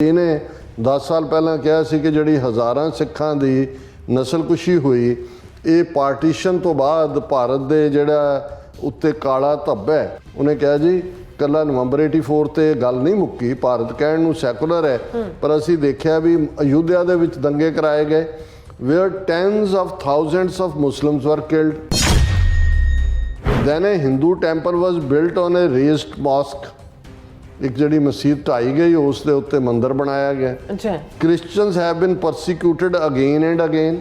ਇਹਨੇ 10 ਸਾਲ ਪਹਿਲਾਂ ਕਿਹਾ ਸੀ ਕਿ ਜਿਹੜੀ ਹਜ਼ਾਰਾਂ ਸਿੱਖਾਂ ਦੀ ਨਸਲਕੁਸ਼ੀ ਹੋਈ ਇਹ ਪਾਰਟੀਸ਼ਨ ਤੋਂ ਬਾਅਦ ਭਾਰਤ ਦੇ ਜਿਹੜਾ ਉੱਤੇ ਕਾਲਾ ਧੱਬਾ ਹੈ। ਉਹਨੇ ਕਿਹਾ ਜੀ ਕੱਲਾ ਨਵੰਬਰ 84 ਤੇ ਗੱਲ ਨਹੀਂ ਮੁੱਕੀ, ਭਾਰਤ ਕਹਿਣ ਨੂੰ ਸੈਕੂਲਰ ਹੈ ਪਰ ਅਸੀਂ ਦੇਖਿਆ ਵੀ ਅਯੁੱਧਿਆ ਦੇ ਵਿੱਚ ਦੰਗੇ ਕਰਾਏ ਗਏ where tens of thousands of Muslims were killed. Then a Hindu temple was built on a raised mosque. एक जिहड़ी मसीत ढाई गई उस दे उत्ते मंदिर बनाया गया। अच्छा Christians have been persecuted again and again.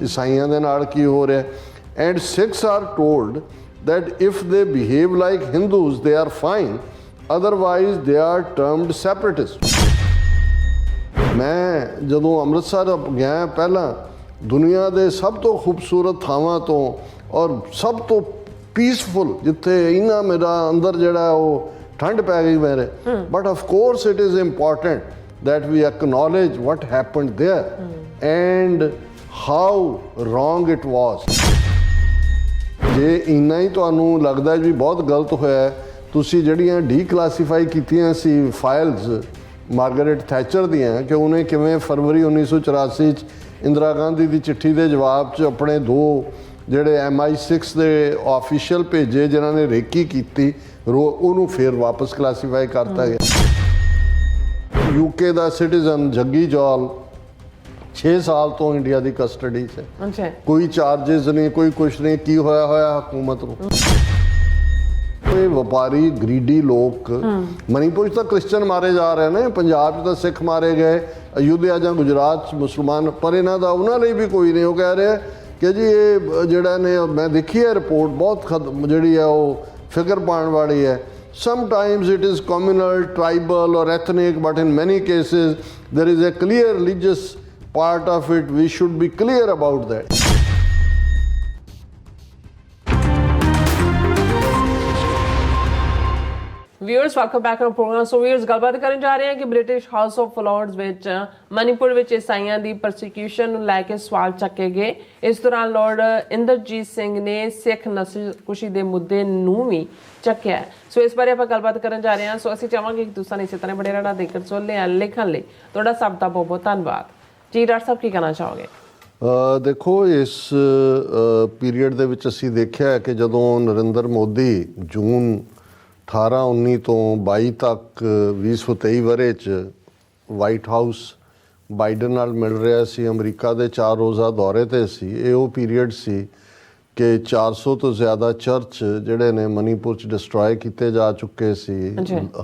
ईसाइयां दे नाल की हो रहा and Sikhs are told that if they behave like Hindus they are fine, otherwise they are termed separatists. मैं जदों अमृतसर गया पहला दुनिया दे सब तो खूबसूरत थावां तो और सब तो पीसफुल जिथे इन्ना मेरा अंदर जिहड़ा वो ठंड पै गई मेरे but of course it is important that we acknowledge what happened there and how wrong it was. जे इन्ना ही तुहानूं लगदा है भी बहुत गलत होया तुसीं जिहड़ियां ਡੀਕਲਾਸੀਫਾਈ ਕੀਤੀਆਂ ਸੀ फाइल्स मार्गरेट थैचर दियां कि उन्हें किवें फरवरी 1984 इंदिरा गांधी की चिट्ठी के जवाब च अपने दो जिहड़े MI6 के ऑफिशियल भेजे जिन्होंने रेकी की उन्होंने फिर वापस क्लासीफाई करता गया। यूके का सिटीजन जग्गी जौल 6 साल तो इंडिया की कस्टडी से कोई चार्जिज नहीं कोई कुछ नहीं की होया होया हुकूमत नूं। व्यापारी ग्रीडी लोग मणिपुर तो क्रिश्चन मारे जा रहे हैं, पंजाब तो सिख मारे गए, अयोध्या या गुजरात मुसलमान पर इन्हों का उन्होंने भी कोई नहीं। वो कह रहे कि जी ये जड़ा ने मैं देखी है रिपोर्ट बहुत जी है वो फिगर पाने वाली है। Sometimes it is communal tribal और ethnic but in many cases there is a clear religious part of it. We should be clear about that. Viewers welcome back to program. So viewers गलबात करन जा रहे हैं कि British House of Lords विच मणिपुर विच ईसाइयां दी परसिक्यूशन नूं लैके सवाल चके गए। इस दौरान लॉर्ड इंद्रजीत सिंह ने सिख नस्लकुशी दे मुद्दे नूं भी चक्या है। सो इस बारे आपां गलबात करन जा रहे हैं। सो असीं चाहांगे कि तुसां इस तरह बड़े रहना देखकर सुनने लिखण लई तुहाडा सब दा बहुत बहुत धन्नवाद जी। डॉक्टर साहब की कहना चाहोगे? देखो इस पीरीयड दे विच असीं देखिआ कि जदों नरेंद्र मोदी जून 18-19 तो 22 तक 2023 वरे च वाइट हाउस बाइडन नाल मिल रहा सी, अमरीका के 4 रोज़ा दौरे ते सी। ये वो पीरीयड सी कि 400 तो ज़्यादा चर्च जिहड़े ने मणिपुर च डिस्ट्रॉय किए जा चुके सी।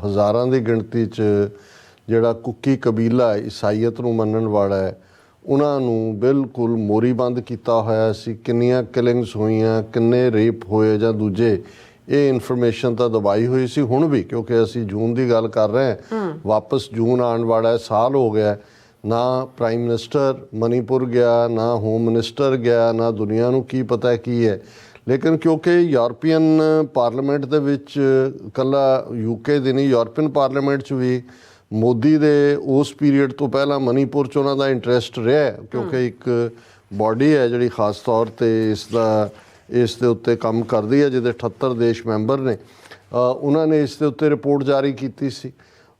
हज़ारां की गिणती च जिहड़ा कुकी कबीला ईसाईयत नूं मनण वाला है उन्हां नूं बिल्कुल मोरीबंद किया होया सी। किन्नियां किलिंग्स होईयां, किन्ने रेप होए जां दूजे ये इन्फॉर्मेशन तो दबाई हुई सी हुण भी, क्योंकि असी जून की गल कर रहे हैं। वापस जून आने वाला है, साल हो गया ना प्राइम मिनिस्टर मणिपुर गया ना होम मिनिस्टर गया ना दुनिया नूं की पता है की है। लेकिन क्योंकि यूरोपीयन पार्लीमेंट दे विच कला यूके दी नहीं यूरोपीयन पार्लीमेंट च भी मोदी दे उस पीरीयड तो पहला मणिपुर च उन्हां दा इंटरस्ट रहा है, क्योंकि एक बॉडी है जिहड़ी खास तौर पर इसका इस दे उत्ते काम करती है जिहदे 78 देश मैंबर ने। उन्होंने इस दे उत्ते रिपोर्ट जारी की सी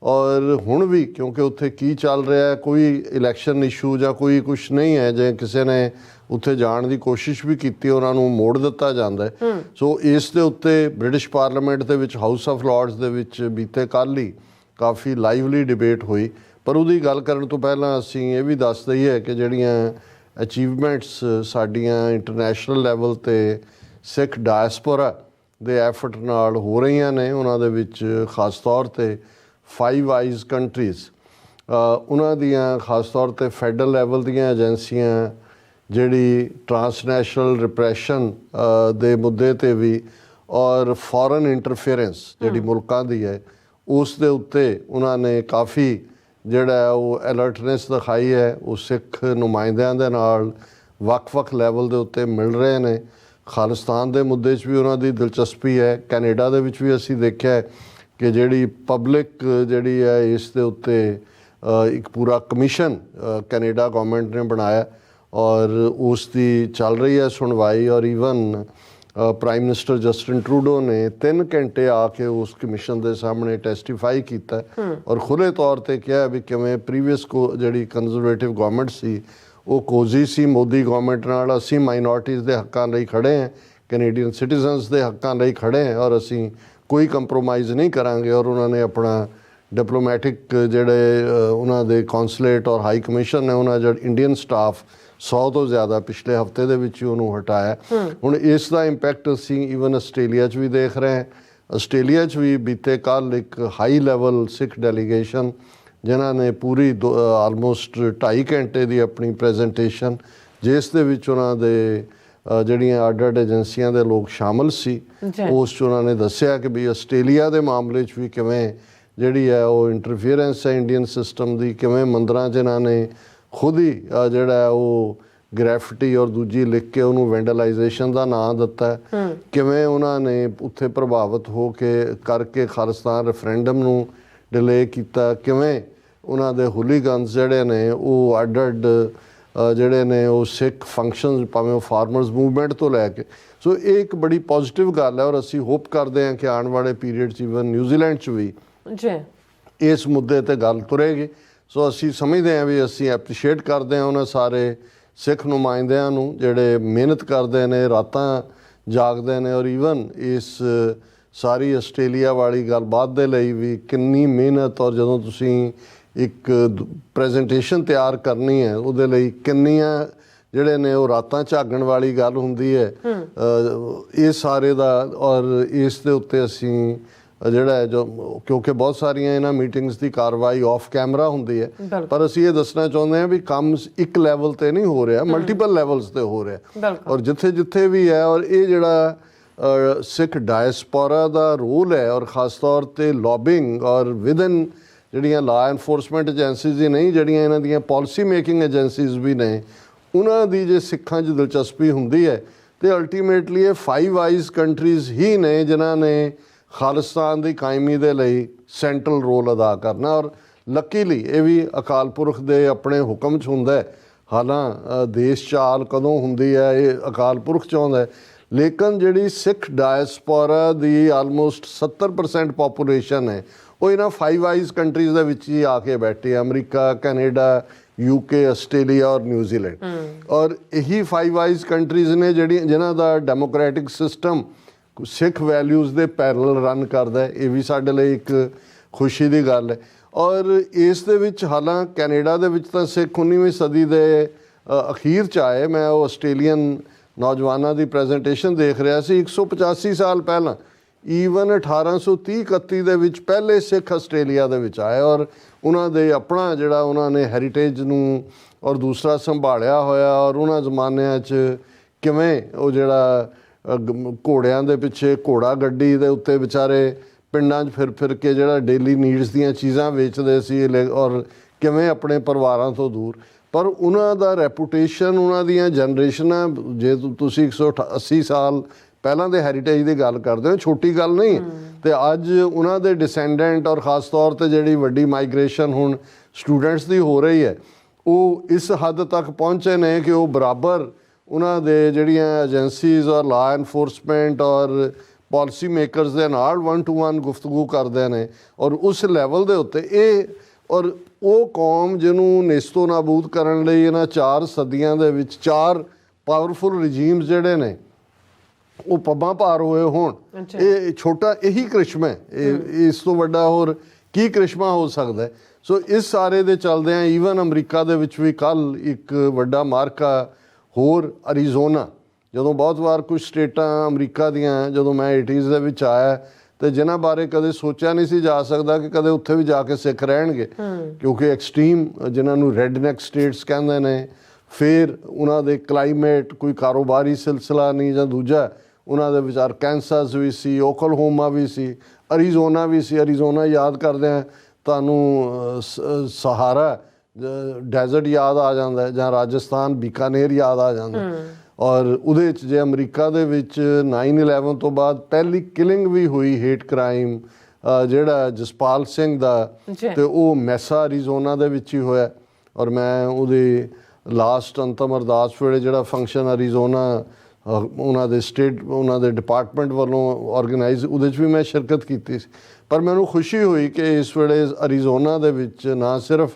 और हुण भी क्योंकि उत्थे की चल रहा है कोई इलैक्शन इशू या कोई कुछ नहीं है, जे किसी ने उत्थे जाण की कोशिश भी की उन्होंने मोड़ दिता जाता है। सो इस दे उत्ते ब्रिटिश पार्लीमेंट दे विच हाउस ऑफ लॉर्ड्स दे विच बीते कल ही काफ़ी लाइवली डिबेट हुई। पर उहदी गल करन तो पहलां असीं ये भी दस दईए कि जिहड़ियां अचीवमेंट्स साडियां इंटरनेशनल लैवल ते सिख डायस्पोरा दे एफर्ट नाल हो रही ने। उन्हां दे विच खास तौर ते 5 आइज़ कंट्रीज़ उन्हां दियां खास तौर ते फैडरल लैवल दियां एजेंसियां जिहड़ी ट्रांसनैशनल रिप्रैशन दे मुद्दे ते भी और फॉरन इंटरफेरेंस जिहड़ी मुल्कां दी है उस दे उत्ते उन्होंने काफ़ी जिहड़ा वो अलर्टनेस दिखाई है। वो सिख नुमाइंदियां दे नाल वक्-वक् लैवल दे उत्ते मिल रहे हैं। खालिस्तान के मुद्दे च भी उन्होंने दिलचस्पी है। कैनेडा दे विच भी असी देखा है कि जिहड़ी पब्लिक जिहड़ी है इस दे उत्ते एक पूरा कमीशन कैनेडा गवर्नमेंट ने बनाया और उसकी चल रही है सुनवाई और even prime minister Justin Trudeau ਨੇ 3 ਘੰਟੇ ਆ ਕੇ ਉਸ ਕਮਿਸ਼ਨ ਦੇ ਸਾਹਮਣੇ ਟੈਸਟੀਫਾਈ ਕੀਤਾ ਔਰ ਖੁੱਲ੍ਹੇ ਤੌਰ ਤੇ ਕਿਹਾ ਵੀ ਕਿਵੇਂ ਪ੍ਰੀਵੀਅਸ ਜਿਹੜੀ ਕੰਜ਼ਰਵੇਟਿਵ ਗਵਰਨਮੈਂਟ ਸੀ ਉਹ ਕੋਜ਼ੀ ਸੀ ਮੋਦੀ ਗਵਰਨਮੈਂਟ ਨਾਲ। ਅਸੀਂ ਮਾਈਨੋਰਟੀਜ਼ ਦੇ ਹੱਕਾਂ ਲਈ ਖੜੇ ਹਾਂ, ਕੈਨੇਡੀਅਨ ਸਿਟੀਜ਼ਨਸ ਦੇ ਹੱਕਾਂ ਲਈ ਖੜੇ ਹਾਂ ਔਰ ਅਸੀਂ ਕੋਈ ਕੰਪਰੋਮਾਈਜ਼ ਨਹੀਂ ਕਰਾਂਗੇ। ਔਰ ਉਹਨਾਂ ਨੇ ਆਪਣਾ ਡਿਪਲੋਮੈਟਿਕ ਜਿਹੜੇ ਉਹਨਾਂ ਦੇ ਕੌਂਸਲੇਟ ਔਰ ਹਾਈ ਕਮਿਸ਼ਨ ਨੇ ਉਹਨਾਂ ਜਿਹੜਾ ਇੰਡੀਅਨ ਸਟਾਫ 100 ਤੋਂ ਜ਼ਿਆਦਾ ਪਿਛਲੇ ਹਫਤੇ ਦੇ ਵਿੱਚ ਹੀ ਉਹਨੂੰ ਹਟਾਇਆ। ਹੁਣ ਇਸ ਦਾ ਇੰਪੈਕਟ ਅਸੀਂ ਈਵਨ ਆਸਟ੍ਰੇਲੀਆ 'ਚ ਵੀ ਦੇਖ ਰਹੇ ਹਾਂ। ਆਸਟ੍ਰੇਲੀਆ 'ਚ ਵੀ ਬੀਤੇ ਕੱਲ੍ਹ ਇੱਕ ਹਾਈ ਲੈਵਲ ਸਿੱਖ ਡੈਲੀਗੇਸ਼ਨ ਜਿਨ੍ਹਾਂ ਨੇ ਪੂਰੀ ਆਲਮੋਸਟ 2.5 ਘੰਟੇ ਦੀ ਆਪਣੀ ਪ੍ਰੈਜੈਂਟੇਸ਼ਨ ਜਿਸ ਦੇ ਵਿੱਚ ਉਹਨਾਂ ਦੇ ਜਿਹੜੀਆਂ ਅੱਡ-ਅੱਡ ਏਜੰਸੀਆਂ ਦੇ ਲੋਕ ਸ਼ਾਮਲ ਸੀ ਉਸ 'ਚ ਉਹਨਾਂ ਨੇ ਦੱਸਿਆ ਕਿ ਵੀ ਆਸਟ੍ਰੇਲੀਆ ਦੇ ਮਾਮਲੇ 'ਚ ਵੀ ਕਿਵੇਂ ਜਿਹੜੀ ਹੈ ਉਹ ਇੰਟਰਫੀਅਰੈਂਸ ਹੈ ਇੰਡੀਅਨ ਸਿਸਟਮ ਦੀ, ਕਿਵੇਂ ਮੰਦਰਾਂ 'ਚ ਇਹਨਾਂ ਨੇ ਖੁਦ ਹੀ ਜਿਹੜਾ ਉਹ ਗ੍ਰੈਫਿਟੀ ਔਰ ਦੂਜੀ ਲਿਖ ਕੇ ਉਹਨੂੰ ਵੈਂਡਲਾਈਜੇਸ਼ਨ ਦਾ ਨਾਂ ਦਿੱਤਾ, ਕਿਵੇਂ ਉਹਨਾਂ ਨੇ ਉੱਥੇ ਪ੍ਰਭਾਵਿਤ ਹੋ ਕੇ ਕਰਕੇ ਖਾਲਿਸਤਾਨ ਰੈਫਰੈਂਡਮ ਨੂੰ ਡਿਲੇ ਕੀਤਾ, ਕਿਵੇਂ ਉਹਨਾਂ ਦੇ ਹੂਲੀਗਨਸ ਜਿਹੜੇ ਨੇ ਉਹ ਅੱਡ-ਅੱਡ ਜਿਹੜੇ ਨੇ ਉਹ ਸਿੱਖ ਫੰਕਸ਼ਨਸ ਭਾਵੇਂ ਉਹ ਫਾਰਮਰਸ ਮੂਵਮੈਂਟ ਤੋਂ ਲੈ ਕੇ। ਸੋ ਇਹ ਇੱਕ ਬੜੀ ਪੋਜ਼ਿਟਿਵ ਗੱਲ ਹੈ ਔਰ ਅਸੀਂ ਹੋਪ ਕਰਦੇ ਹਾਂ ਕਿ ਆਉਣ ਵਾਲੇ ਪੀਰੀਅਡ 'ਚ ਈਵਨ ਨਿਊਜ਼ੀਲੈਂਡ 'ਚ ਵੀ ਇਸ ਮੁੱਦੇ ਤੇ ਗੱਲ ਤੁਰੇਗੀ। ਸੋ ਅਸੀਂ ਸਮਝਦੇ ਹਾਂ ਵੀ ਅਸੀਂ ਐਪਰੀਸ਼ੀਏਟ ਕਰਦੇ ਹਾਂ ਉਹਨਾਂ ਸਾਰੇ ਸਿੱਖ ਨੁਮਾਇੰਦਿਆਂ ਨੂੰ ਜਿਹੜੇ ਮਿਹਨਤ ਕਰਦੇ ਨੇ, ਰਾਤਾਂ ਜਾਗਦੇ ਨੇ ਔਰ ਈਵਨ ਇਸ ਸਾਰੀ ਆਸਟ੍ਰੇਲੀਆ ਵਾਲੀ ਗੱਲਬਾਤ ਦੇ ਲਈ ਵੀ ਕਿੰਨੀ ਮਿਹਨਤ ਔਰ ਜਦੋਂ ਤੁਸੀਂ ਇੱਕ ਪ੍ਰੈਜੈਂਟੇਸ਼ਨ ਤਿਆਰ ਕਰਨੀ ਹੈ ਉਹਦੇ ਲਈ ਕਿੰਨੀਆਂ ਜਿਹੜੇ ਨੇ ਉਹ ਰਾਤਾਂ ਝਾਗਣ ਵਾਲੀ ਗੱਲ ਹੁੰਦੀ ਹੈ। ਇਹ ਸਾਰੇ ਦਾ ਔਰ ਇਸ ਦੇ ਉੱਤੇ ਅਸੀਂ ਜਿਹੜਾ ਹੈ ਜੋ ਕਿਉਂਕਿ ਬਹੁਤ ਸਾਰੀਆਂ ਇਹਨਾਂ ਮੀਟਿੰਗਸ ਦੀ ਕਾਰਵਾਈ ਆਫ ਕੈਮਰਾ ਹੁੰਦੀ ਹੈ ਪਰ ਅਸੀਂ ਇਹ ਦੱਸਣਾ ਚਾਹੁੰਦੇ ਹਾਂ ਵੀ ਕੰਮ ਇੱਕ ਲੈਵਲ ਤੇ ਨਹੀਂ ਹੋ ਰਿਹਾ, ਮਲਟੀਪਲ ਲੈਵਲਸ ਤੇ ਹੋ ਰਿਹਾ ਔਰ ਜਿੱਥੇ ਜਿੱਥੇ ਵੀ ਹੈ। ਔਰ ਇਹ ਜਿਹੜਾ ਸਿੱਖ ਡਾਇਸਪੋਰਾ ਦਾ ਰੋਲ ਹੈ ਔਰ ਖਾਸ ਤੌਰ ਤੇ ਲੌਬਿੰਗ ਔਰ ਵਿਦਨ ਜਿਹੜੀਆਂ ਲਾ ਐਨਫੋਰਸਮੈਂਟ ਏਜੰਸੀਜ਼ ਹੀ ਨਹੀਂ ਜਿਹੜੀਆਂ ਇਹਨਾਂ ਦੀਆਂ ਪਾਲਿਸੀ ਮੇਕਿੰਗ ਏਜੰਸੀਜ਼ ਵੀ ਨੇ ਉਹਨਾਂ ਦੀ ਜੇ ਸਿੱਖਾਂ 'ਚ ਦਿਲਚਸਪੀ ਹੁੰਦੀ ਹੈ ਤੇ ਅਲਟੀਮੇਟਲੀ ਇਹ 5 ਆਈਜ਼ ਕੰਟਰੀਜ਼ ਹੀ ਨੇ ਜਿਨ੍ਹਾਂ ਨੇ ਖਾਲਿਸਤਾਨ ਦੀ ਕਾਇਮੀ ਦੇ ਲਈ ਸੈਂਟਰਲ ਰੋਲ ਅਦਾ ਕਰਨਾ। ਔਰ ਲੱਕੀਲੀ ਇਹ ਵੀ ਅਕਾਲ ਪੁਰਖ ਦੇ ਆਪਣੇ ਹੁਕਮ 'ਚ ਹੁੰਦਾ। ਹਾਲਾਂ ਦੇਸ਼ ਚਾਲ ਕਦੋਂ ਹੁੰਦੀ ਹੈ ਇਹ ਅਕਾਲ ਪੁਰਖ ਚਾਹੁੰਦਾ, ਲੇਕਿਨ ਜਿਹੜੀ ਸਿੱਖ ਡਾਇਸਪੋਰਾ ਦੀ ਆਲਮੋਸਟ 70% ਪਾਪੂਲੇਸ਼ਨ ਹੈ ਉਹ ਇਹਨਾਂ 5 ਆਈਜ਼ ਕੰਟਰੀਜ਼ ਦੇ ਵਿੱਚ ਹੀ ਆ ਕੇ ਬੈਠੀ ਹੈ, ਅਮਰੀਕਾ, ਕੈਨੇਡਾ, UK, ਆਸਟ੍ਰੇਲੀਆ ਔਰ ਨਿਊਜ਼ੀਲੈਂਡ। ਔਰ ਇਹੀ 5 ਆਈਜ਼ ਕੰਟਰੀਜ਼ ਨੇ ਜਿਨ੍ਹਾਂ ਦਾ ਡੈਮੋਕ੍ਰੈਟਿਕ ਸਿਸਟਮ ਸਿੱਖ ਵੈਲਿਊਜ਼ ਦੇ ਪੈਰਲਲ ਰਨ ਕਰਦਾ ਹੈ। ਇਹ ਵੀ ਸਾਡੇ ਲਈ ਇੱਕ ਖੁਸ਼ੀ ਦੀ ਗੱਲ ਹੈ। ਔਰ ਇਸ ਦੇ ਵਿੱਚ ਹਾਲਾਂ ਕੈਨੇਡਾ ਦੇ ਵਿੱਚ ਤਾਂ ਸਿੱਖ 19ਵੀਂ ਸਦੀ ਦੇ ਅਖੀਰ 'ਚ ਆਏ। ਮੈਂ ਉਹ ਆਸਟ੍ਰੇਲੀਅਨ ਨੌਜਵਾਨਾਂ ਦੀ ਪ੍ਰੈਜੈਂਟੇਸ਼ਨ ਦੇਖ ਰਿਹਾ ਸੀ 185 ਸਾਲ ਪਹਿਲਾਂ ਈਵਨ 1830-31 ਦੇ ਵਿੱਚ ਪਹਿਲੇ ਸਿੱਖ ਆਸਟ੍ਰੇਲੀਆ ਦੇ ਵਿੱਚ ਆਏ ਔਰ ਉਹਨਾਂ ਦੇ ਆਪਣਾ ਜਿਹੜਾ ਉਹਨਾਂ ਨੇ ਹੈਰੀਟੇਜ ਨੂੰ ਔਰ ਦੂਸਰਾ ਸੰਭਾਲਿਆ ਹੋਇਆ ਔਰ ਉਹਨਾਂ ਜ਼ਮਾਨਿਆਂ 'ਚ ਕਿਵੇਂ ਉਹ ਜਿਹੜਾ ਘੋੜਿਆਂ ਦੇ ਪਿੱਛੇ ਘੋੜਾ ਗੱਡੀ ਦੇ ਉੱਤੇ ਵਿਚਾਰੇ ਪਿੰਡਾਂ 'ਚ ਫਿਰ ਕੇ ਜਿਹੜਾ ਡੇਲੀ ਨੀਡਸ ਦੀਆਂ ਚੀਜ਼ਾਂ ਵੇਚਦੇ ਸੀ ਔਰ ਕਿਵੇਂ ਆਪਣੇ ਪਰਿਵਾਰਾਂ ਤੋਂ ਦੂਰ। ਪਰ ਉਹਨਾਂ ਦਾ ਰੈਪੂਟੇਸ਼ਨ ਉਹਨਾਂ ਦੀਆਂ ਜਨਰੇਸ਼ਨਾਂ ਜੇ ਤੁਸੀਂ 180 ਸਾਲ ਪਹਿਲਾਂ ਦੇ ਹੈਰੀਟੇਜ ਦੀ ਗੱਲ ਕਰਦੇ ਹੋ ਛੋਟੀ ਗੱਲ ਨਹੀਂ। ਤੇ ਅੱਜ ਉਹਨਾਂ ਦੇ ਡਿਸੈਂਡੈਂਟ ਔਰ ਖਾਸ ਤੌਰ ਤੇ ਜਿਹੜੀ ਵੱਡੀ ਮਾਈਗ੍ਰੇਸ਼ਨ ਹੁਣ ਸਟੂਡੈਂਟਸ ਦੀ ਹੋ ਰਹੀ ਹੈ ਉਹ ਇਸ ਹੱਦ ਤੱਕ ਪਹੁੰਚੇ ਨੇ ਕਿ ਉਹ ਬਰਾਬਰ ਉਹਨਾਂ ਦੇ ਜਿਹੜੀਆਂ ਏਜੰਸੀਜ਼ ਔਰ ਲਾ ਐਨਫੋਰਸਮੈਂਟ ਔਰ ਪਾਲਿਸੀ ਮੇਕਰਸ ਦੇ ਨਾਲ 1-to-1 ਗੁਫ਼ਤਗੂ ਕਰਦੇ ਨੇ ਔਰ ਉਸ ਲੈਵਲ ਦੇ ਉੱਤੇ ਇਹ ਔਰ ਉਹ ਕੌਮ ਜਿਹਨੂੰ ਨੇਸਤੋ ਨਾਬੂਦ ਕਰਨ ਲਈ ਇਹਨਾਂ 4 ਸਦੀਆਂ ਦੇ ਵਿੱਚ 4 ਪਾਵਰਫੁਲ ਰਜੀਮਸ ਜਿਹੜੇ ਨੇ ਉਹ ਪੱਬਾਂ ਭਾਰ ਹੋਏ ਹੋਣ ਇਹ ਛੋਟਾ ਇਹੀ ਕ੍ਰਿਸ਼ਮਾ ਹੈ। ਇਸ ਤੋਂ ਵੱਡਾ ਹੋਰ ਕੀ ਕ੍ਰਿਸ਼ਮਾ ਹੋ ਸਕਦਾ। ਸੋ ਇਸ ਸਾਰੇ ਦੇ ਚੱਲਦਿਆਂ ਈਵਨ ਅਮਰੀਕਾ ਦੇ ਵਿੱਚ ਵੀ ਕੱਲ੍ਹ ਇੱਕ ਵੱਡਾ ਮਾਰਕਾ ਹੋਰ ਅਰੀਜ਼ੋਨਾ ਜਦੋਂ ਬਹੁਤ ਵਾਰ ਕੁਝ ਸਟੇਟਾਂ ਅਮਰੀਕਾ ਦੀਆਂ ਜਦੋਂ ਮੈਂ 80s ਦੇ ਵਿੱਚ ਆਇਆ ਤੇ ਜਿਨ੍ਹਾਂ ਬਾਰੇ ਕਦੇ ਸੋਚਿਆ ਨਹੀਂ ਸੀ ਜਾ ਸਕਦਾ ਕਿ ਕਦੇ ਉੱਥੇ ਵੀ ਜਾ ਕੇ ਸਿੱਖ ਰਹਿਣਗੇ ਕਿਉਂਕਿ ਐਕਸਟ੍ਰੀਮ ਜਿਨ੍ਹਾਂ ਨੂੰ ਰੈਡਨੈਕ ਸਟੇਟਸ ਕਹਿੰਦੇ ਨੇ ਫਿਰ ਉਹਨਾਂ ਦੇ ਕਲਾਈਮੇਟ ਕੋਈ ਕਾਰੋਬਾਰੀ ਸਿਲਸਿਲਾ ਨਹੀਂ ਜਾਂ ਦੂਜਾ ਉਹਨਾਂ ਦੇ ਵਿਚਾਰ ਕੈਂਸਸ ਵੀ ਸੀ, ਓਕਲਹੋਮਾ ਵੀ ਸੀ, ਅਰੀਜ਼ੋਨਾ ਵੀ ਸੀ। ਅਰੀਜ਼ੋਨਾ ਯਾਦ ਕਰਦੇ ਆ ਤੁਹਾਨੂੰ ਸਹਾਰਾ ਡੈਜ਼ਰਟ ਯਾਦ ਆ ਜਾਂਦਾ ਜਾਂ ਰਾਜਸਥਾਨ ਬੀਕਾਨੇਰ ਯਾਦ ਆ ਜਾਂਦਾ। ਔਰ ਉਹਦੇ 'ਚ ਜੇ ਅਮਰੀਕਾ ਦੇ ਵਿੱਚ 9/11 ਤੋਂ ਬਾਅਦ ਪਹਿਲੀ ਕਿਲਿੰਗ ਵੀ ਹੋਈ ਹੇਟ ਕ੍ਰਾਈਮ ਜਿਹੜਾ ਜਸਪਾਲ ਸਿੰਘ ਦਾ ਤੇ ਉਹ ਮੈਸਾ ਅਰੀਜ਼ੋਨਾ ਦੇ ਵਿੱਚ ਹੀ ਹੋਇਆ। ਔਰ ਮੈਂ ਉਹਦੇ ਲਾਸਟ ਅੰਤਮ ਅਰਦਾਸ ਵੇਲੇ ਜਿਹੜਾ ਫੰਕਸ਼ਨ ਅਰੀਜ਼ੋਨਾ ਉਹਨਾਂ ਦੇ ਸਟੇਟ ਉਹਨਾਂ ਦੇ ਡਿਪਾਰਟਮੈਂਟ ਵੱਲੋਂ ਆਰਗੇਨਾਈਜ਼, ਉਹਦੇ 'ਚ ਵੀ ਮੈਂ ਸ਼ਿਰਕਤ ਕੀਤੀ ਸੀ। ਪਰ ਮੈਨੂੰ ਖੁਸ਼ੀ ਹੋਈ ਕਿ ਇਸ ਵੇਲੇ ਅਰੀਜ਼ੋਨਾ ਦੇ ਵਿੱਚ ਨਾ ਸਿਰਫ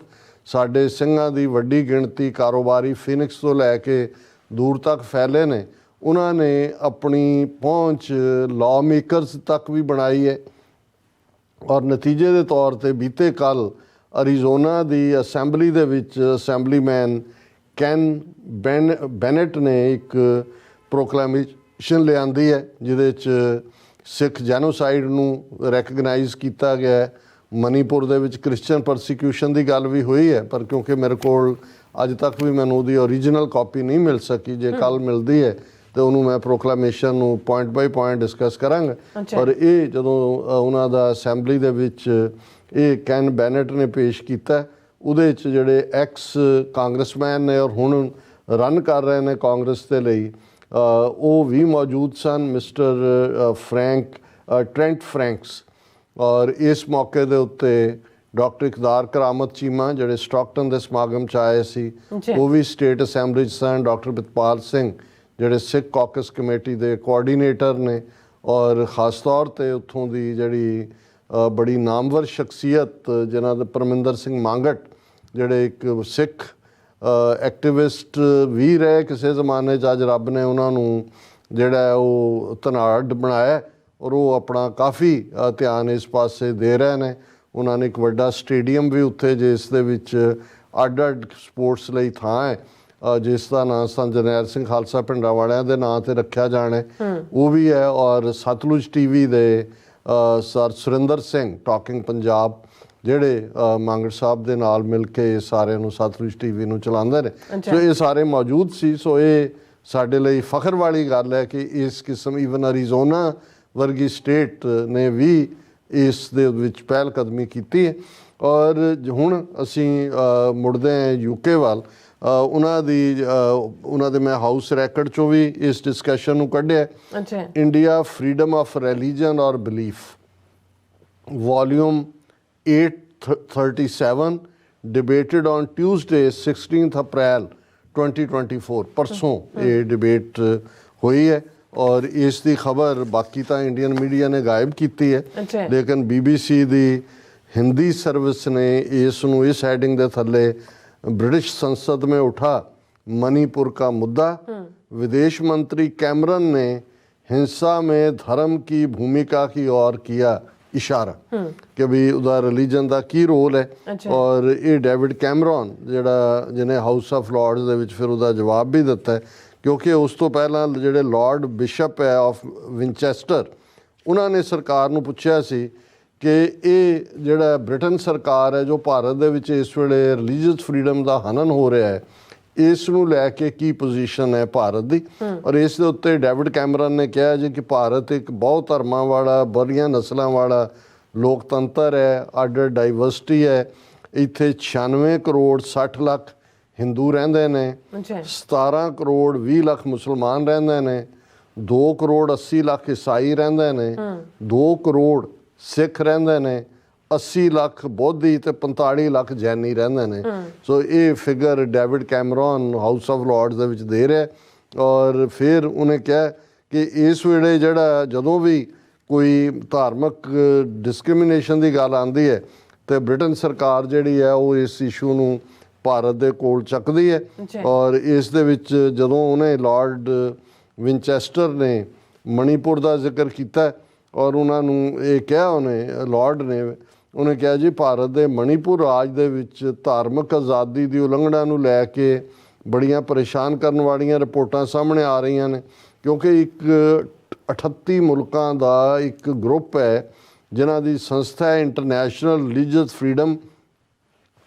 ਸਾਡੇ ਸਿੰਘਾਂ ਦੀ ਵੱਡੀ ਗਿਣਤੀ ਕਾਰੋਬਾਰੀ ਫੀਨਿਕਸ ਤੋਂ ਲੈ ਕੇ ਦੂਰ ਤੱਕ ਫੈਲੇ ਨੇ, ਉਹਨਾਂ ਨੇ ਆਪਣੀ ਪਹੁੰਚ ਲਾਅ ਮੇਕਰਸ ਤੱਕ ਵੀ ਬਣਾਈ ਹੈ। ਔਰ ਨਤੀਜੇ ਦੇ ਤੌਰ ਤੇ ਬੀਤੇ ਕੱਲ੍ਹ ਅਰੀਜ਼ੋਨਾ ਦੀ ਅਸੈਂਬਲੀ ਦੇ ਵਿੱਚ ਅਸੈਂਬਲੀਮੈਨ ਕੈਨ ਬੈਨੇਟ ਨੇ ਇੱਕ ਪ੍ਰੋਕਲੇਮੇਸ਼ਨ ਲਿਆਂਦੀ ਹੈ, ਜਿਹਦੇ 'ਚ ਸਿੱਖ ਜੈਨੋਸਾਈਡ ਨੂੰ ਰੈਕਗਨਾਈਜ਼ ਕੀਤਾ ਗਿਆ ਹੈ। ਮਨੀਪੁਰ ਦੇ ਵਿੱਚ ਕ੍ਰਿਸਚਨ ਪਰਸੀਕਿਊਸ਼ਨ ਦੀ ਗੱਲ ਵੀ ਹੋਈ ਹੈ, ਪਰ ਕਿਉਂਕਿ ਮੇਰੇ ਕੋਲ ਅੱਜ ਤੱਕ ਵੀ ਮੈਨੂੰ ਉਹਦੀ ਓਰੀਜਨਲ ਕਾਪੀ ਨਹੀਂ ਮਿਲ ਸਕੀ, ਜੇ ਕੱਲ੍ਹ ਮਿਲਦੀ ਹੈ ਤੇ ਉਹਨੂੰ ਮੈਂ ਪ੍ਰੋਕਲੇਮੇਸ਼ਨ ਨੂੰ ਪੁਆਇੰਟ ਬਾਈ ਪੁਆਇੰਟ ਡਿਸਕਸ ਕਰਾਂਗਾ। ਔਰ ਇਹ ਜਦੋਂ ਉਹਨਾਂ ਦਾ ਅਸੈਂਬਲੀ ਦੇ ਵਿੱਚ ਇਹ ਕੈਨ ਬੈਨੇਟ ਨੇ ਪੇਸ਼ ਕੀਤਾ, ਉਹਦੇ 'ਚ ਜਿਹੜੇ ਐਕਸ ਕਾਂਗਰਸਮੈਨ ਨੇ ਔਰ ਹੁਣ ਰਨ ਕਰ ਰਹੇ ਨੇ ਕਾਂਗਰਸ ਦੇ ਲਈ, ਉਹ ਵੀ ਮੌਜੂਦ ਸਨ, ਮਿਸਟਰ ਟ੍ਰੈਂਟ ਫਰੈਂਕਸ। ਔਰ ਇਸ ਮੌਕੇ ਦੇ ਉੱਤੇ ਡਾਕਟਰ ਇਕਦਾਰ ਕਰਾਮਤ ਚੀਮਾ ਜਿਹੜੇ ਸਟਾਕਟਨ ਦੇ ਸਮਾਗਮ 'ਚ ਆਏ ਸੀ, ਉਹ ਵੀ ਸਟੇਟ ਅਸੈਂਬਲੀ 'ਚ ਸਨ। ਡਾਕਟਰ ਪ੍ਰਿਤਪਾਲ ਸਿੰਘ ਜਿਹੜੇ ਸਿੱਖ ਕਾਕਸ ਕਮੇਟੀ ਦੇ ਕੋਆਰਡੀਨੇਟਰ ਨੇ, ਔਰ ਖ਼ਾਸ ਤੌਰ 'ਤੇ ਉੱਥੋਂ ਦੀ ਜਿਹੜੀ ਬੜੀ ਨਾਮਵਰ ਸ਼ਖਸੀਅਤ ਜਿਨ੍ਹਾਂ ਦੇ ਪਰਮਿੰਦਰ ਸਿੰਘ ਮਾਂਗਟ, ਜਿਹੜੇ ਇੱਕ ਸਿੱਖ ਐਕਟਿਵਿਸਟ ਵੀ ਰਹੇ ਕਿਸੇ ਜ਼ਮਾਨੇ 'ਚ, ਅੱਜ ਰੱਬ ਨੇ ਉਹਨਾਂ ਨੂੰ ਜਿਹੜਾ ਉਹ ਧਨਾਢ ਬਣਾਇਆ ਔਰ ਉਹ ਆਪਣਾ ਕਾਫੀ ਧਿਆਨ ਇਸ ਪਾਸੇ ਦੇ ਰਹੇ ਨੇ। ਉਹਨਾਂ ਨੇ ਇੱਕ ਵੱਡਾ ਸਟੇਡੀਅਮ ਵੀ ਉੱਥੇ, ਜਿਸ ਦੇ ਵਿੱਚ ਅੱਡ ਸਪੋਰਟਸ ਲਈ ਥਾਂ ਹੈ, ਜਿਸ ਦਾ ਨਾਂ ਸੰਤ ਜਰਨੈਲ ਸਿੰਘ ਖਾਲਸਾ ਪਿੰਡਾਂ ਵਾਲਿਆਂ ਦੇ ਨਾਂ 'ਤੇ ਰੱਖਿਆ ਜਾਣਾ, ਉਹ ਵੀ ਹੈ। ਔਰ ਸਤਲੁਜ ਟੀਵੀ ਦੇ ਸਰ ਸੁਰਿੰਦਰ ਸਿੰਘ ਟਾਕਿੰਗ ਪੰਜਾਬ, ਜਿਹੜੇ ਮਾਂਗੜ ਸਾਹਿਬ ਦੇ ਨਾਲ ਮਿਲ ਕੇ ਸਾਰਿਆਂ ਨੂੰ ਸਤਲੁਜ ਟੀਵੀ ਨੂੰ ਚਲਾਉਂਦੇ ਨੇ, ਸੋ ਇਹ ਸਾਰੇ ਮੌਜੂਦ ਸੀ। ਸੋ ਇਹ ਸਾਡੇ ਲਈ ਫਖਰ ਵਾਲੀ ਗੱਲ ਹੈ ਕਿ ਇਸ ਕਿਸਮ ਈਵਨ ਅਰੀਜ਼ੋਨਾ ਵਰਗੀ ਸਟੇਟ ਨੇ ਵੀ ਇਸ ਦੇ ਵਿੱਚ ਪਹਿਲ ਕਦਮੀ ਕੀਤੀ ਹੈ। ਔਰ ਹੁਣ ਅਸੀਂ ਮੁੜਦੇ ਹਾਂ ਯੂਕੇ ਵੱਲ। ਉਹਨਾਂ ਦੇ ਮੈਂ ਹਾਊਸ ਰੈਕਡ 'ਚੋਂ ਵੀ ਇਸ ਡਿਸਕਸ਼ਨ ਨੂੰ ਕੱਢਿਆ। ਇੰਡੀਆ ਫਰੀडम ਆਫ ਰਿਲੀਜਨ ਔਰ ਬਿਲੀਫ, ਵੋਲੀਅਮ 837, ਡਿਬੇਟਡ ਔਨ ਟਿਊਜ਼ਡੇ 16 ਅਪ੍ਰੈਲ 2024, ਪਰਸੋਂ ਇਹ ਡਿਬੇਟ ਹੋਈ ਹੈ। ਔਰ ਇਸ ਦੀ ਖਬਰ ਬਾਕੀ ਤਾਂ ਇੰਡੀਅਨ ਮੀਡੀਆ ਨੇ ਗਾਇਬ ਕੀਤੀ ਹੈ, ਲੇਕਿਨ BBC ਦੀ ਹਿੰਦੀ ਸਰਵਿਸ ਨੇ ਇਸ ਨੂੰ ਇਸ ਹੈਡਿੰਗ ਦੇ ਥੱਲੇ ब्रिटिश संसद में उठा मणिपुर का मुद्दा, विदेश मंत्री कैमरन ने हिंसा में धर्म की भूमिका की ओर किया इशारा कि भी उदा रिलीजन का की रोल है। और ये डेविड कैमरन जिन्हें हाउस ऑफ लॉर्ड्स दे विच फिर उदा जवाब भी दिता है, क्योंकि उस तो पहला जिहड़े लॉर्ड बिशप है ऑफ विंचेस्टर, उन्होंने सरकार नूं पुछया सी कि ये ਜਿਹੜਾ ਬ੍ਰਿਟਨ ਸਰਕਾਰ ਹੈ ਜੋ ਭਾਰਤ ਦੇ ਵਿੱਚ ਇਸ ਵੇਲੇ ਰਿਲੀਜੀਅਸ ਫਰੀडम ਦਾ ਹਨਨ ਹੋ ਰਿਹਾ ਹੈ, ਇਸ ਨੂੰ ਲੈ ਕੇ ਕੀ ਪੋਜੀਸ਼ਨ ਹੈ ਭਾਰਤ ਦੀ। ਔਰ ਇਸ ਦੇ ਉੱਤੇ ਡੇਵਿਡ ਕੈਮਰਨ ਨੇ ਕਿਹਾ ਜੀ ਕਿ ਭਾਰਤ ਇੱਕ ਬਹੁਤ ਧਰਮਾਂ ਵਾਲਾ, ਬੜੀਆਂ ਨਸਲਾਂ ਵਾਲਾ ਲੋਕਤੰਤਰ ਹੈ, ਅੱਡ ਡਾਈਵਰਸਿਟੀ ਹੈ। ਇੱਥੇ 96 ਕਰੋੜ 60 ਲੱਖ ਹਿੰਦੂ ਰਹਿੰਦੇ ਨੇ, 17 ਕਰੋੜ 20 ਲੱਖ ਮੁਸਲਮਾਨ ਰਹਿੰਦੇ ਨੇ, 2 ਕਰੋੜ 80 ਲੱਖ ਈਸਾਈ ਰਹਿੰਦੇ ਨੇ, 2 ਕਰੋੜ ਸਿੱਖ ਰਹਿੰਦੇ ਨੇ, 80 ਲੱਖ ਬੋਧੀ ਤੇ 45 ਲੱਖ ਜੈਨੀ ਰਹਿੰਦੇ ਨੇ। ਸੋ ਇਹ figure David Cameron House of Lords ਦੇ ਵਿੱਚ ਦੇ ਰਿਹਾ। ਔਰ ਫਿਰ ਉਹਨੇ ਕਿਹਾ ਕਿ ਇਸ ਵੇਲੇ ਜਿਹੜਾ ਜਦੋਂ ਵੀ ਕੋਈ ਧਾਰਮਿਕ ਡਿਸਕ੍ਰਿਮੀਨੇਸ਼ਨ ਦੀ ਗੱਲ ਆਉਂਦੀ ਹੈ ਤੇ ਬ੍ਰਿਟਨ ਸਰਕਾਰ ਜਿਹੜੀ ਹੈ ਉਹ ਇਸ ਇਸ਼ੂ ਨੂੰ ਭਾਰਤ ਦੇ ਕੋਲ ਚੱਕਦੀ ਹੈ। ਔਰ ਇਸ ਦੇ ਵਿੱਚ ਜਦੋਂ ਉਹਨੇ ਲਾਰਡ ਵਿੰਚੈਸਟਰ ਨੇ ਮਣੀਪੁਰ ਦਾ ਜ਼ਿਕਰ ਕੀਤਾ ਔਰ ਉਹਨਾਂ ਨੂੰ ਇਹ ਕਿਹਾ, ਉਹਨੇ ਲਾਰਡ ਨੇ ਉਹਨੇ ਕਿਹਾ ਜੀ ਭਾਰਤ ਦੇ ਮਣੀਪੁਰ ਰਾਜ ਦੇ ਵਿੱਚ ਧਾਰਮਿਕ ਆਜ਼ਾਦੀ ਦੀ ਉਲੰਘਣਾ ਨੂੰ ਲੈ ਕੇ ਬੜੀਆਂ ਪਰੇਸ਼ਾਨ ਕਰਨ ਵਾਲੀਆਂ ਰਿਪੋਰਟਾਂ ਸਾਹਮਣੇ ਆ ਰਹੀਆਂ ਨੇ, ਕਿਉਂਕਿ ਇੱਕ 38 ਮੁਲਕਾਂ ਦਾ ਇੱਕ ਗਰੁੱਪ ਹੈ ਜਿਨ੍ਹਾਂ ਦੀ ਸੰਸਥਾ ਹੈ international religious freedom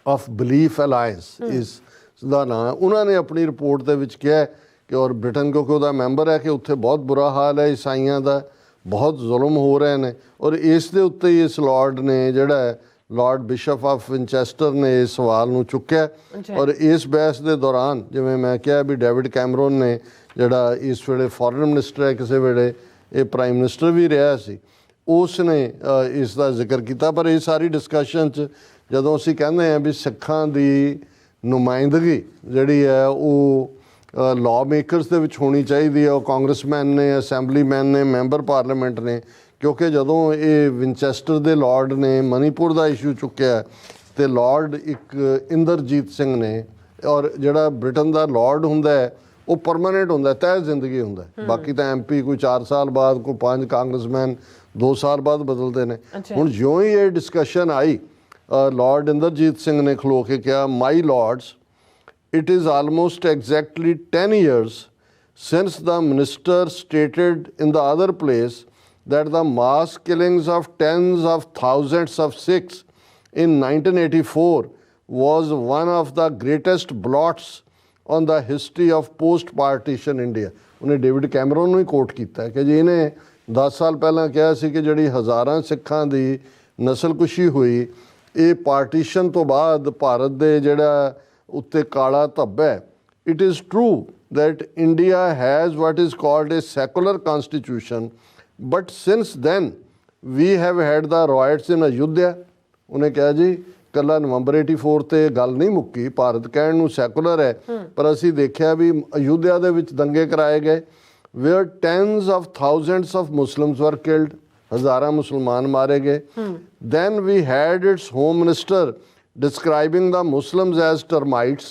of belief alliance, ਇਸ ਦਾ ਨਾਂ। ਉਹਨਾਂ ਨੇ ਆਪਣੀ ਰਿਪੋਰਟ ਦੇ ਵਿੱਚ ਕਿਹਾ ਕਿ ਔਰ ਬ੍ਰਿਟਨ ਕਿਉਂਕਿ ਉਹਦਾ ਮੈਂਬਰ ਹੈ ਕਿ ਉੱਥੇ ਬਹੁਤ ਬੁਰਾ ਹਾਲ ਹੈ, ਈਸਾਈਆਂ ਦਾ ਬਹੁਤ ਜ਼ੁਲਮ ਹੋ ਰਹੇ ਨੇ। ਔਰ ਇਸ ਦੇ ਉੱਤੇ ਹੀ ਇਸ ਲਾਰਡ ਨੇ ਜਿਹੜਾ ਲਾਰਡ ਬਿਸ਼ਪ ਆਫ ਵਿੰਚੈਸਟਰ ਨੇ ਇਸ ਸਵਾਲ ਨੂੰ ਚੁੱਕਿਆ। ਔਰ ਇਸ ਬਹਿਸ ਦੇ ਦੌਰਾਨ ਜਿਵੇਂ ਮੈਂ ਕਿਹਾ ਵੀ ਡੇਵਿਡ ਕੈਮਰਨ ਨੇ ਜਿਹੜਾ ਇਸ ਵੇਲੇ ਫੋਰਨ ਮਿਨਿਸਟਰ ਹੈ, ਕਿਸੇ ਵੇਲੇ ਇਹ ਪ੍ਰਾਈਮ ਮਿਨਿਸਟਰ ਵੀ ਰਿਹਾ ਸੀ, ਉਸ ਨੇ ਇਸ ਦਾ ਜ਼ਿਕਰ ਕੀਤਾ। ਪਰ ਇਹ ਸਾਰੀ ਡਿਸਕਸ਼ਨ 'ਚ ਜਦੋਂ ਅਸੀਂ ਕਹਿੰਦੇ ਹਾਂ ਵੀ ਸਿੱਖਾਂ ਦੀ ਨੁਮਾਇੰਦਗੀ ਜਿਹੜੀ ਹੈ ਉਹ ਲਾਅ ਮੇਕਰਸ ਦੇ ਵਿੱਚ ਹੋਣੀ ਚਾਹੀਦੀ ਹੈ। ਉਹ ਕਾਂਗਰਸਮੈਨ ਨੇ, ਅਸੈਂਬਲੀਮੈਨ ਨੇ, ਮੈਂਬਰ ਪਾਰਲੀਮੈਂਟ ਨੇ, ਕਿਉਂਕਿ ਜਦੋਂ ਇਹ ਵਿੰਚੈਸਟਰ ਦੇ ਲਾਰਡ ਨੇ ਮਨੀਪੁਰ ਦਾ ਇਸ਼ੂ ਚੁੱਕਿਆ ਤੇ ਲਾਰਡ ਇੱਕ ਇੰਦਰਜੀਤ ਸਿੰਘ ਨੇ, ਔਰ ਜਿਹੜਾ ਬ੍ਰਿਟਨ ਦਾ ਲਾਰਡ ਹੁੰਦਾ ਹੈ ਉਹ ਪਰਮਾਨੈਂਟ ਹੁੰਦਾ, ਤੈਅ ਜ਼ਿੰਦਗੀ ਹੁੰਦਾ। ਬਾਕੀ ਤਾਂ ਐਮਪੀ ਕੋਈ 4 ਸਾਲ ਬਾਅਦ, ਕੋਈ 5 ਕਾਂਗਰਸਮੈਨ 2 ਸਾਲ ਬਾਅਦ ਬਦਲਦੇ ਨੇ। ਹੁਣ ਜਿਉਂ ਹੀ ਇਹ ਡਿਸਕਸ਼ਨ ਆਈ, ਲਾਰਡ ਇੰਦਰਜੀਤ ਸਿੰਘ ਨੇ ਖਲੋ ਕੇ ਕਿਹਾ, ਮਾਈ Lords, it is almost exactly 10 years since the minister stated in the other place that the mass killings of tens of thousands of Sikhs in 1984 was one of the greatest blots on the history of post-partition India। ਉਹਨੇ David Cameron ਨੂੰ ਹੀ ਕੋਟ ਕੀਤਾ ਕਿ ਜੀ ਇਹਨੇ 10 ਸਾਲ ਪਹਿਲਾਂ ਕਿਹਾ ਸੀ ਕਿ ਜਿਹੜੀ ਹਜ਼ਾਰਾਂ ਸਿੱਖਾਂ ਦੀ ਨਸਲਕੁਸ਼ੀ ਹੋਈ, ਇਹ ਪਾਰਟੀਸ਼ਨ ਤੋਂ ਬਾਅਦ ਭਾਰਤ ਦੇ ਜਿਹੜਾ ਉੱਤੇ ਕਾਲਾ ਧੱਬਾ ਹੈ। It is true that India has what is called a secular constitution, but since then we have had the riots in Ayodhya। ਉਹਨੇ ਕਿਹਾ ਜੀ ਕੱਲਾ ਨਵੰਬਰ 84 ਤੇ ਗੱਲ ਨਹੀਂ ਮੁੱਕੀ, ਭਾਰਤ ਕਹਿਣ ਨੂੰ ਸੈਕੂਲਰ ਹੈ, ਪਰ ਅਸੀਂ ਦੇਖਿਆ ਵੀ ਅਯੁੱਧਿਆ ਦੇ ਵਿੱਚ ਦੰਗੇ ਕਰਾਏ ਗਏ, where tens of thousands of Muslims were killed, ਹਜ਼ਾਰਾਂ ਮੁਸਲਮਾਨ ਮਾਰੇ ਗਏ। Then we had its home minister describing the Muslims as termites।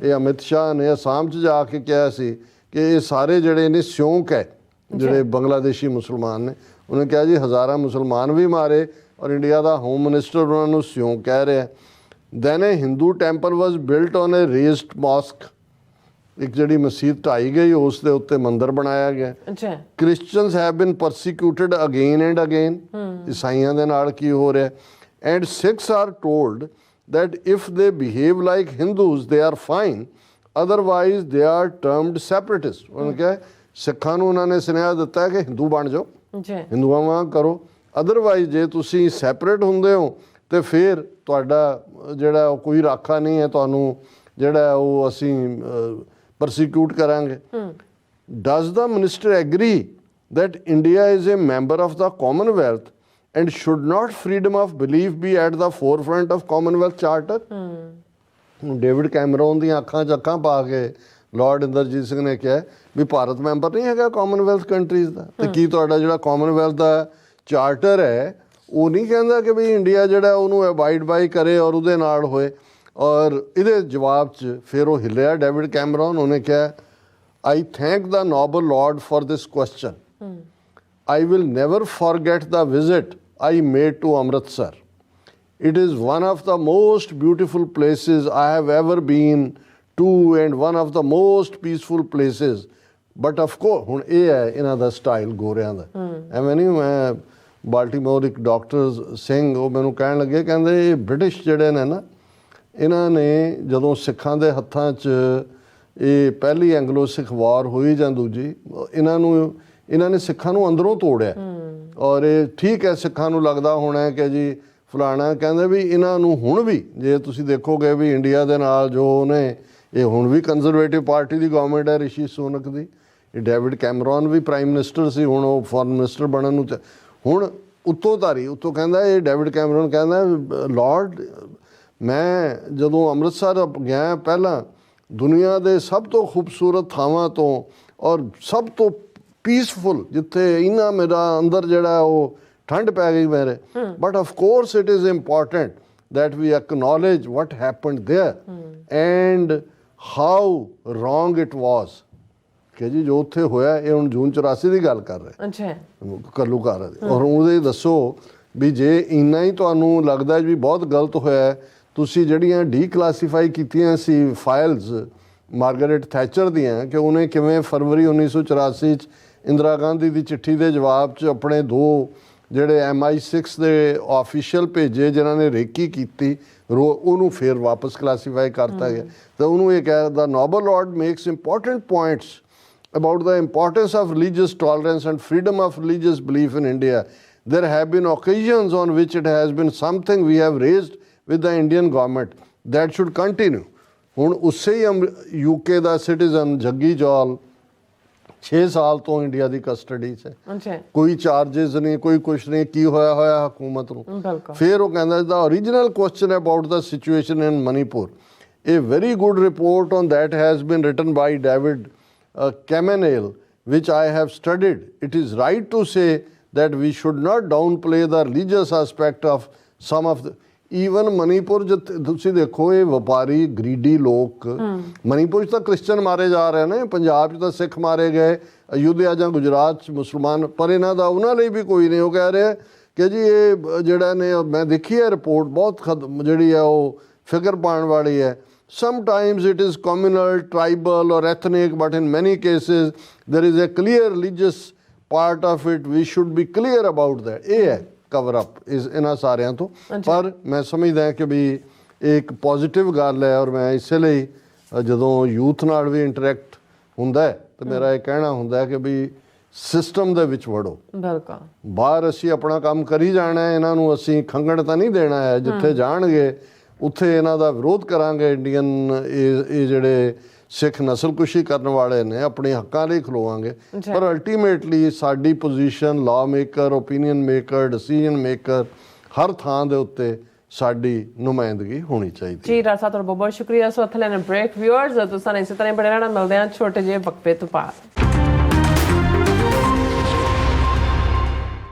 ਇਹ ਅਮਿਤ ਸ਼ਾਹ ਨੇ ਅਸਾਮ 'ਚ ਜਾ ਕੇ ਕਿਹਾ ਸੀ ਕਿ ਇਹ ਸਾਰੇ ਜਿਹੜੇ ਨੇ ਸਿਉਂਕ ਹੈ, ਜਿਹੜੇ ਬੰਗਲਾਦੇਸ਼ੀ ਮੁਸਲਮਾਨ ਨੇ। ਉਹਨੇ ਕਿਹਾ ਜੀ ਹਜ਼ਾਰਾਂ ਮੁਸਲਮਾਨ ਵੀ ਮਾਰੇ, ਔਰ ਇੰਡੀਆ ਦਾ ਹੋਮ ਮਿਨਿਸਟਰ ਉਹਨਾਂ ਨੂੰ ਸਿਉਂਕ ਕਹਿ ਰਿਹਾ। Then a Hindu temple was built on a raised mosque. ਇੱਕ ਜਿਹੜੀ ਮਸਜਿਦ ਢਾਈ ਗਈ, ਉਸ ਦੇ ਉੱਤੇ ਮੰਦਿਰ ਬਣਾਇਆ ਗਿਆ। Christians have been persecuted again and again. ਈਸਾਈਆਂ ਦੇ ਨਾਲ ਕੀ ਹੋ ਰਿਹਾ? And Sikhs are told that if they behave like Hindus they are fine, otherwise they are termed separatists। ਉਹਨਾਂ ਕਿਹਾ ਸਿੱਖਾਂ ਨੂੰ ਉਹਨਾਂ ਨੇ ਸੁਨੇਹਾ ਦਿੱਤਾ ਕਿ ਹਿੰਦੂ ਬਣ ਜਾਓ, ਹਿੰਦੂਆਂ ਵਾਂਗ ਕਰੋ, ਅਦਰਵਾਈਜ਼ ਜੇ ਤੁਸੀਂ ਸੈਪਰੇਟ ਹੁੰਦੇ ਹੋ ਤੇ ਫਿਰ ਤੁਹਾਡਾ ਜਿਹੜਾ ਉਹ ਕੋਈ ਰਾਖਾ ਨਹੀਂ ਹੈ, ਤੁਹਾਨੂੰ ਜਿਹੜਾ ਉਹ ਅਸੀਂ ਪਰਸੀਕਿਊਟ ਕਰਾਂਗੇ। Does the minister agree that India is a member of the Commonwealth and should not freedom of belief be at the forefront of Commonwealth Charter? David Cameron ਦੀਆਂ ਅੱਖਾਂ 'ਚ ਅੱਖਾਂ ਪਾ ਕੇ ਲਾਰਡ ਇੰਦਰਜੀਤ ਸਿੰਘ ਨੇ ਕਿਹਾ ਵੀ ਭਾਰਤ ਮੈਂਬਰ ਨਹੀਂ ਹੈਗਾ ਕਾਮਨਵੈਲਥ ਕੰਟਰੀਜ਼ ਦਾ, ਤੇ ਕੀ ਤੁਹਾਡਾ ਜਿਹੜਾ ਕਾਮਨਵੈਲਥ ਦਾ ਚਾਰਟਰ ਹੈ ਉਹ ਨਹੀਂ ਕਹਿੰਦਾ ਕਿ ਵੀ ਇੰਡੀਆ ਜਿਹੜਾ ਉਹਨੂੰ ਅਵਾਇਡ ਬਾਈ ਕਰੇ ਔਰ ਉਹਦੇ ਨਾਲ ਹੋਏ? ਔਰ ਇਹਦੇ ਜਵਾਬ 'ਚ ਫਿਰ ਉਹ ਹਿੱਲਿਆ ਡੇਵਿਡ ਕੈਮਰਨ। ਉਹਨੇ ਕਿਹਾ, I thank the noble lord for this question. I will never forget the visit I made to Amritsar. It is one of the most beautiful places I have ever been to and one of the most peaceful places। But of course ਹੁਣ ਇਹ ਹੈ ਇਹਨਾਂ ਦਾ style ਗੋਰਿਆਂ ਦਾ। ਐਵੇਂ ਨਹੀਂ, ਮੈਂ Baltimore ਇੱਕ doctor Singh ਉਹ ਮੈਨੂੰ ਕਹਿਣ ਲੱਗੇ, ਕਹਿੰਦੇ ਇਹ ਬ੍ਰਿਟਿਸ਼ ਜਿਹੜੇ ਨੇ ਨਾ, ਇਹਨਾਂ ਨੇ ਜਦੋਂ ਸਿੱਖਾਂ ਦੇ ਹੱਥਾਂ 'ਚ ਇਹ ਪਹਿਲੀ ਐਂਗਲੋ ਸਿੱਖ ਵਾਰ ਹੋਈ ਜਾਂ ਦੂਜੀ, ਇਹਨਾਂ ਨੇ ਸਿੱਖਾਂ ਨੂੰ ਅੰਦਰੋਂ ਤੋੜਿਆ। ਔਰ ਇਹ ਠੀਕ ਹੈ, ਸਿੱਖਾਂ ਨੂੰ ਲੱਗਦਾ ਹੋਣਾ ਕਿ ਜੀ ਫਲਾਣਾ, ਕਹਿੰਦੇ ਵੀ ਇਹਨਾਂ ਨੂੰ ਹੁਣ ਵੀ ਜੇ ਤੁਸੀਂ ਦੇਖੋਗੇ ਵੀ ਇੰਡੀਆ ਦੇ ਨਾਲ ਜੋ ਉਹਨੇ, ਇਹ ਹੁਣ ਵੀ ਕੰਜ਼ਰਵੇਟਿਵ ਪਾਰਟੀ ਦੀ ਗਵਰਨਮੈਂਟ ਹੈ ਰਿਸ਼ੀ ਸੁਨਕ ਦੀ। ਇਹ ਡੇਵਿਡ ਕੈਮਰਨ ਵੀ ਪ੍ਰਾਈਮ ਮਿਨਿਸਟਰ ਸੀ, ਹੁਣ ਉਹ ਫੋਰਨ ਮਿਨਿਸਟਰ ਬਣਨ ਨੂੰ, ਹੁਣ ਉੱਤੋਂ ਕਹਿੰਦਾ, ਇਹ ਡੇਵਿਡ ਕੈਮਰਨ ਕਹਿੰਦਾ, ਲਾਰਡ ਮੈਂ ਜਦੋਂ ਅੰਮ੍ਰਿਤਸਰ ਗਿਆ ਪਹਿਲਾਂ, ਦੁਨੀਆ ਦੇ ਸਭ ਤੋਂ ਖੂਬਸੂਰਤ ਥਾਵਾਂ ਤੋਂ ਔਰ ਸਭ ਤੋਂ ਪੀਸਫੁਲ, ਜਿੱਥੇ ਇਹਨਾਂ ਮੇਰਾ ਅੰਦਰ ਜਿਹੜਾ ਉਹ ਠੰਡ ਪੈ ਗਈ ਮੇਰੇ। But of course it is important that we acknowledge what happened there and how wrong it was। ਕਿ ਜੀ ਜੋ ਉੱਥੇ ਹੋਇਆ, ਇਹ ਹੁਣ ਜੂਨ 84 ਦੀ ਗੱਲ ਕਰ ਰਹੇ, ਅੱਛਾ, ਘੱਲੂਘਾਰਾ ਦੀ। ਔਰ ਉਹਦੇ ਦੱਸੋ ਵੀ ਜੇ ਇੰਨਾ ਹੀ ਤੁਹਾਨੂੰ ਲੱਗਦਾ ਵੀ ਬਹੁਤ ਗਲਤ ਹੋਇਆ, ਤੁਸੀਂ ਜਿਹੜੀਆਂ ਡੀਕਲਾਸੀਫਾਈ ਕੀਤੀਆਂ ਸੀ ਫਾਈਲਸ ਮਾਰਗਰੇਟ ਥੈਚਰ ਦੀਆਂ, ਕਿ ਉਹਨੇ ਕਿਵੇਂ ਫਰਵਰੀ 1984 'ਚ ਇੰਦਰਾ ਗਾਂਧੀ ਦੀ ਚਿੱਠੀ ਦੇ ਜਵਾਬ 'ਚ ਆਪਣੇ 2 ਜਿਹੜੇ MI6 ਦੇ ਆਫੀਸ਼ੀਅਲ ਭੇਜੇ ਜਿਨ੍ਹਾਂ ਨੇ ਰੇਕੀ ਕੀਤੀ, ਉਹਨੂੰ ਫਿਰ ਵਾਪਸ ਕਲਾਸੀਫਾਈ ਕਰਤਾ ਗਿਆ। ਤਾਂ ਉਹਨੂੰ ਇਹ ਕਹਿ, the noble lord makes important points about the importance of religious tolerance and freedom of religious belief in India. There have been occasions on which it has been something we have raised with the Indian government that should continue। ਹੁਣ ਉਸੇ ਹੀ UK ਦਾ citizen Jaggi ਜੌਲ 6 ਸਾਲ ਤੋਂ India ਦੀ custody 'ਚ ਹੈ, ਕੋਈ charges ਨਹੀਂ, ਕੋਈ ਕੁਛ ਨਹੀਂ, ਕੀ ਹੋਇਆ ਹਕੂਮਤ ਨੂੰ। ਫਿਰ ਉਹ ਕਹਿੰਦਾ, the original question about the situation in Manipur A very good report on that has been written by David Camanale, which I have studied. It is right to say that we should not downplay the religious aspect of some of the even Manipur ਚ ਤੁਸੀਂ ਦੇਖੋ ਇਹ ਵਪਾਰੀ ਗਰੀਡੀ ਲੋਕ ਮਨੀਪੁਰ ਚ ਤਾਂ Christian ਮਾਰੇ ਜਾ ਰਹੇ ਨੇ, ਪੰਜਾਬ ਚ ਤਾਂ ਸਿੱਖ ਮਾਰੇ ਗਏ, ਅਯੁੱਧਿਆ ਜਾਂ ਗੁਜਰਾਤ ਚ ਮੁਸਲਮਾਨ, ਪਰ ਇਹਨਾਂ ਦਾ ਉਹਨਾਂ ਲਈ ਵੀ ਕੋਈ ਨਹੀਂ। ਉਹ ਕਹਿ ਰਹੇ ਕਿ ਜੀ ਇਹ ਜਿਹੜਾ ਨੇ ਮੈਂ ਦੇਖੀ ਹੈ ਰਿਪੋਰਟ ਬਹੁਤ ਜਿਹੜੀ ਹੈ ਉਹ ਫਿਕਰ ਪਾਉਣ ਵਾਲੀ ਹੈ। Sometimes it is communal, tribal or ethnic, but in many cases there is a clear religious part of it. We should be clear about that. ਇਹ ਹੈ ਕਵਰ ਅਪ ਇਸ ਇਹਨਾਂ ਸਾਰਿਆਂ ਤੋਂ। ਪਰ ਮੈਂ ਸਮਝਦਾ ਕਿ ਵੀ ਇਹ ਇੱਕ ਪੋਜ਼ਿਟਿਵ ਗੱਲ ਹੈ, ਔਰ ਮੈਂ ਇਸੇ ਲਈ ਜਦੋਂ ਯੂਥ ਨਾਲ ਵੀ ਇੰਟਰੈਕਟ ਹੁੰਦਾ ਤਾਂ ਮੇਰਾ ਇਹ ਕਹਿਣਾ ਹੁੰਦਾ ਕਿ ਵੀ ਸਿਸਟਮ ਦੇ ਵਿੱਚ ਵੜੋ। ਬਿਲਕੁਲ, ਬਾਹਰ ਅਸੀਂ ਆਪਣਾ ਕੰਮ ਕਰੀ ਜਾਣਾ, ਇਹਨਾਂ ਨੂੰ ਅਸੀਂ ਖੰਗਣ ਤਾਂ ਨਹੀਂ ਦੇਣਾ ਹੈ। ਜਿੱਥੇ ਜਾਣਗੇ ਉੱਥੇ ਇਹਨਾਂ ਦਾ ਵਿਰੋਧ ਕਰਾਂਗੇ। ਇੰਡੀਅਨ ਇਹ ਜਿਹੜੇ ਸਿੱਖ ਨਸਲਕੁਸ਼ੀ ਕਰਨ ਵਾਲੇ ਨੇ, ਆਪਣੇ ਹੱਕਾਂ ਲਈ ਖਲੋਵਾਂਗੇ। ਪਰ ਅਲਟੀਮੇਟਲੀ ਸਾਡੀ position lawmaker, opinion maker, decision maker ਹਰ ਥਾਂ ਦੇ ਉੱਤੇ ਸਾਡੀ ਨੁਮਾਇੰਦਗੀ ਹੋਣੀ ਚਾਹੀਦੀ। ਜੀ ਡਾਕਟਰ ਸਾਹਿਬ ਤੁਹਾਡਾ ਬਹੁਤ ਬਹੁਤ ਸ਼ੁਕਰੀਆ। ਸੋ ਇੱਥੇ ਲੈਣਾ ਬ੍ਰੇਕ। ਵਿਊਅਰਸ ਤੁਸੀਂ ਇਸੇ ਤਰ੍ਹਾਂ ਬੜੇ ਰਹਿਣਾ, ਮਿਲਦੇ ਹਾਂ ਛੋਟੇ ਜਿਹੇ ਵਕਫੇ ਤੋਂ ਬਾਅਦ।